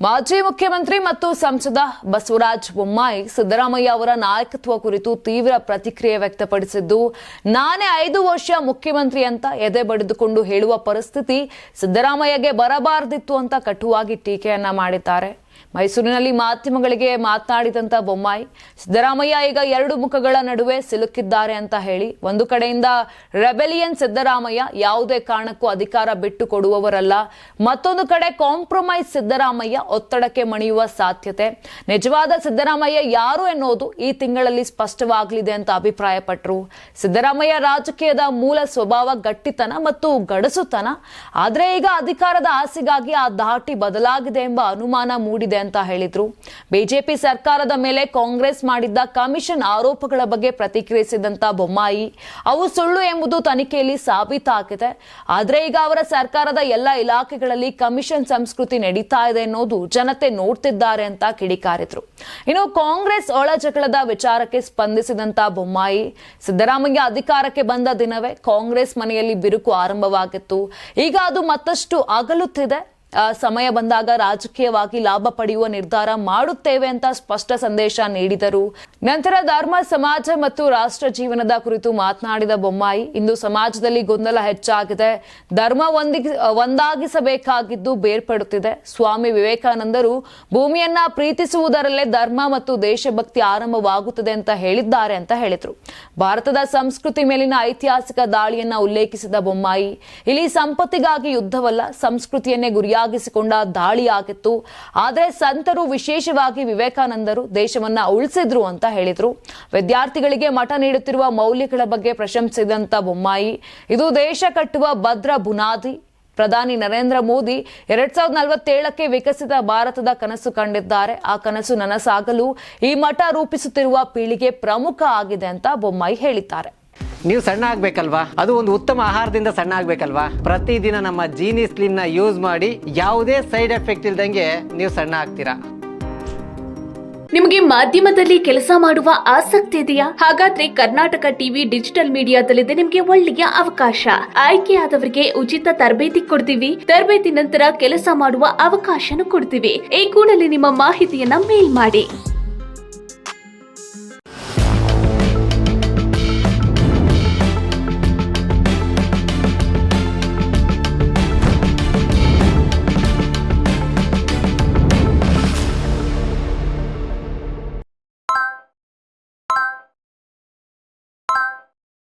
ಮಾಜಿ ಮುಖ್ಯಮಂತ್ರಿ ಮತ್ತು ಸಂಸದ ಬಸವರಾಜ ಬೊಮ್ಮಾಯಿ ಸಿದ್ದರಾಮಯ್ಯ ಅವರ ನಾಯಕತ್ವ ಕುರಿತು ತೀವ್ರ ಪ್ರತಿಕ್ರಿಯೆ ವ್ಯಕ್ತಪಡಿಸಿದ್ದು, ನಾನೇ 5 ವರ್ಷ ಮುಖ್ಯಮಂತ್ರಿ ಅಂತ ಎದೆ ಬಡಿದುಕೊಂಡು ಹೇಳುವ ಪರಿಸ್ಥಿತಿ ಸಿದ್ದರಾಮಯ್ಯಗೆ ಬರಬಾರದಿತ್ತು ಅಂತ ಕಟುವಾಗಿ ಟೀಕೆಯನ್ನ ಮಾಡಿದ್ದಾರೆ. ಮೈಸೂರಿನಲ್ಲಿ ಮಾಧ್ಯಮಗಳಿಗೆ ಮಾತನಾಡಿದಂತ ಬೊಮ್ಮಾಯಿ, ಸಿದ್ದರಾಮಯ್ಯ ಈಗ 2 ಮುಖಗಳ ನಡುವೆ ಸಿಲುಕಿದ್ದಾರೆ ಅಂತ ಹೇಳಿ, ಒಂದು ಕಡೆಯಿಂದ ರೆಬೆಲಿಯನ್ ಸಿದ್ದರಾಮಯ್ಯ ಯಾವುದೇ ಕಾರಣಕ್ಕೂ ಅಧಿಕಾರ ಬಿಟ್ಟು ಕೊಡುವವರಲ್ಲ, ಮತ್ತೊಂದು ಕಡೆ ಕಾಂಪ್ರಮೈಸ್ ಸಿದ್ದರಾಮಯ್ಯ ಒತ್ತಡಕ್ಕೆ ಮಣಿಯುವ ಸಾಧ್ಯತೆ. ನಿಜವಾದ ಸಿದ್ದರಾಮಯ್ಯ ಯಾರು ಎನ್ನುವುದು ಈ ತಿಂಗಳಲ್ಲಿ ಸ್ಪಷ್ಟವಾಗಲಿದೆ ಅಂತ ಅಭಿಪ್ರಾಯಪಟ್ಟರು. ಸಿದ್ದರಾಮಯ್ಯ ರಾಜಕೀಯದ ಮೂಲ ಸ್ವಭಾವ ಗಟ್ಟಿತನ ಮತ್ತು ಗಡಸುತನ, ಆದ್ರೆ ಈಗ ಅಧಿಕಾರದ ಆಸೆಗಾಗಿ ಆ ಧಾಟಿ ಬದಲಾಗಿದೆ ಎಂಬ ಅನುಮಾನ ಮೂಡಿದೆ ಅಂತ ಹೇಳಿದ್ರು. ಬಿಜೆಪಿ ಸರ್ಕಾರದ ಮೇಲೆ ಕಾಂಗ್ರೆಸ್ ಮಾಡಿದ್ದ ಕಮಿಷನ್ ಆರೋಪಗಳ ಬಗ್ಗೆ ಪ್ರತಿಕ್ರಿಯಿಸಿದಂತ ಬೊಮ್ಮಾಯಿ, ಅವು ಸುಳ್ಳು ಎಂಬುದು ತನಿಖೆಯಲ್ಲಿ ಸಾಬೀತಾಗಿದೆ. ಆದ್ರೆ ಈಗ ಅವರ ಸರ್ಕಾರದ ಎಲ್ಲ ಇಲಾಖೆಗಳಲ್ಲಿ ಕಮಿಷನ್ ಸಂಸ್ಕೃತಿ ನಡೀತಾ ಇದೆ ಅನ್ನೋದು ಜನತೆ ನೋಡ್ತಿದ್ದಾರೆ ಅಂತ ಕಿಡಿಕಾರಿದ್ರು. ಇನ್ನು ಕಾಂಗ್ರೆಸ್ ಒಳ ಜಗಳದ ವಿಚಾರಕ್ಕೆ ಸ್ಪಂದಿಸಿದಂತ ಬೊಮ್ಮಾಯಿ, ಸಿದ್ದರಾಮಯ್ಯ ಅಧಿಕಾರಕ್ಕೆ ಬಂದ ದಿನವೇ ಕಾಂಗ್ರೆಸ್ ಮನೆಯಲ್ಲಿ ಬಿರುಕು ಆರಂಭವಾಗಿತ್ತು. ಈಗ ಅದು ಮತ್ತಷ್ಟು ಅಗಲುತ್ತಿದೆ. ಸಮಯ ಬಂದಾಗ ರಾಜಕೀಯವಾಗಿ ಲಾಭ ಪಡೆಯುವ ನಿರ್ಧಾರ ಮಾಡುತ್ತೇವೆ ಅಂತ ಸ್ಪಷ್ಟ ಸಂದೇಶ ನೀಡಿದರು. ನಂತರ ಧರ್ಮ, ಸಮಾಜ ಮತ್ತು ರಾಷ್ಟ್ರ ಜೀವನದ ಕುರಿತು ಮಾತನಾಡಿದ ಬೊಮ್ಮಾಯಿ, ಇಂದು ಸಮಾಜದಲ್ಲಿ ಗೊಂದಲ ಹೆಚ್ಚಾಗಿದೆ. ಧರ್ಮ ಒಂದಾಗಿಸಬೇಕಾಗಿದ್ದು ಬೇರ್ಪಡುತ್ತಿದೆ. ಸ್ವಾಮಿ ವಿವೇಕಾನಂದರು ಭೂಮಿಯನ್ನ ಪ್ರೀತಿಸುವುದರಲ್ಲೇ ಧರ್ಮ ಮತ್ತು ದೇಶಭಕ್ತಿ ಆರಂಭವಾಗುತ್ತದೆ ಅಂತ ಹೇಳಿದ್ದಾರೆ ಅಂತ ಹೇಳಿದ್ರು. ಭಾರತದ ಸಂಸ್ಕೃತಿ ಮೇಲಿನ ಐತಿಹಾಸಿಕ ದಾಳಿಯನ್ನ ಉಲ್ಲೇಖಿಸಿದ ಬೊಮ್ಮಾಯಿ, ಇಲ್ಲಿ ಸಂಪತ್ತಿಗಾಗಿ ಯುದ್ಧವಲ್ಲ, ಸಂಸ್ಕೃತಿಯನ್ನೇ ಗುರಿಯಾಗಿಸಿಕೊಂಡ ದಾಳಿಯಾಗಿತ್ತು. ಆದರೆ ಸಂತರು, ವಿಶೇಷವಾಗಿ ವಿವೇಕಾನಂದರು ದೇಶವನ್ನ ಉಳಿಸಿದ್ರು ಅಂತ ಹೇಳಿದ್ರು. ವಿದ್ಯಾರ್ಥಿಗಳಿಗೆ ಮಠ ನೀಡುತ್ತಿರುವ ಮೌಲ್ಯಗಳ ಬಗ್ಗೆ ಪ್ರಶಂಸಿಸಿದಂತ ಬೊಮ್ಮಾಯಿ, ಇದು ದೇಶ ಕಟ್ಟುವ ಭದ್ರ ಬುನಾದಿ. ಪ್ರಧಾನಿ ನರೇಂದ್ರ ಮೋದಿ 2047ಕ್ಕೆ ವಿಕಸಿತ ಭಾರತದ ಕನಸು ಕಂಡಿದ್ದಾರೆ. ಆ ಕನಸು ನನಸಾಗಲು ಈ ಮಠ ರೂಪಿಸುತ್ತಿರುವ ಪೀಳಿಗೆ ಪ್ರಮುಖ ಆಗಿದೆ ಅಂತ ಬೊಮ್ಮಾಯಿ ಹೇಳಿದ್ದಾರೆ. ನೀವು ಸಣ್ಣ ಆಗ್ಬೇಕಲ್ವಾ? ಅದು ಒಂದು ಉತ್ತಮ ಆಹಾರದಿಂದ ಸಣ್ಣ ಆಗ್ಬೇಕಲ್ವಾ? ಪ್ರತಿದಿನ ನಮ್ಮ ಜೀನಿ ಸ್ಲಿಮ್ ನ ಯೂಸ್ ಮಾಡಿ ಯಾವುದೇ ಸೈಡ್ ಎಫೆಕ್ಟ್ ಇಲ್ದಂಗೆ ನೀವು ಸಣ್ಣ ಆಗ್ತೀರಾ. ನಿಮಗೆ ಮಾಧ್ಯಮದಲ್ಲಿ ಕೆಲಸ ಮಾಡುವ ಆಸಕ್ತಿ ಇದೆಯಾ? ಹಾಗಾದ್ರೆ ಕರ್ನಾಟಕ ಟಿವಿ ಡಿಜಿಟಲ್ ಮೀಡಿಯಾದಲ್ಲಿದೆ ನಿಮಗೆ ಒಳ್ಳೆಯ ಅವಕಾಶ. ಆಯ್ಕೆಯಾದವರಿಗೆ ಉಚಿತ ತರಬೇತಿ ಕೊಡ್ತೀವಿ. ತರಬೇತಿ ನಂತರ ಕೆಲಸ ಮಾಡುವ ಅವಕಾಶನೂ ಕೊಡ್ತೀವಿ. ಈ ಕೂಡಲೇ ನಿಮ್ಮ ಮಾಹಿತಿಯನ್ನ ಮೇಲ್ ಮಾಡಿ.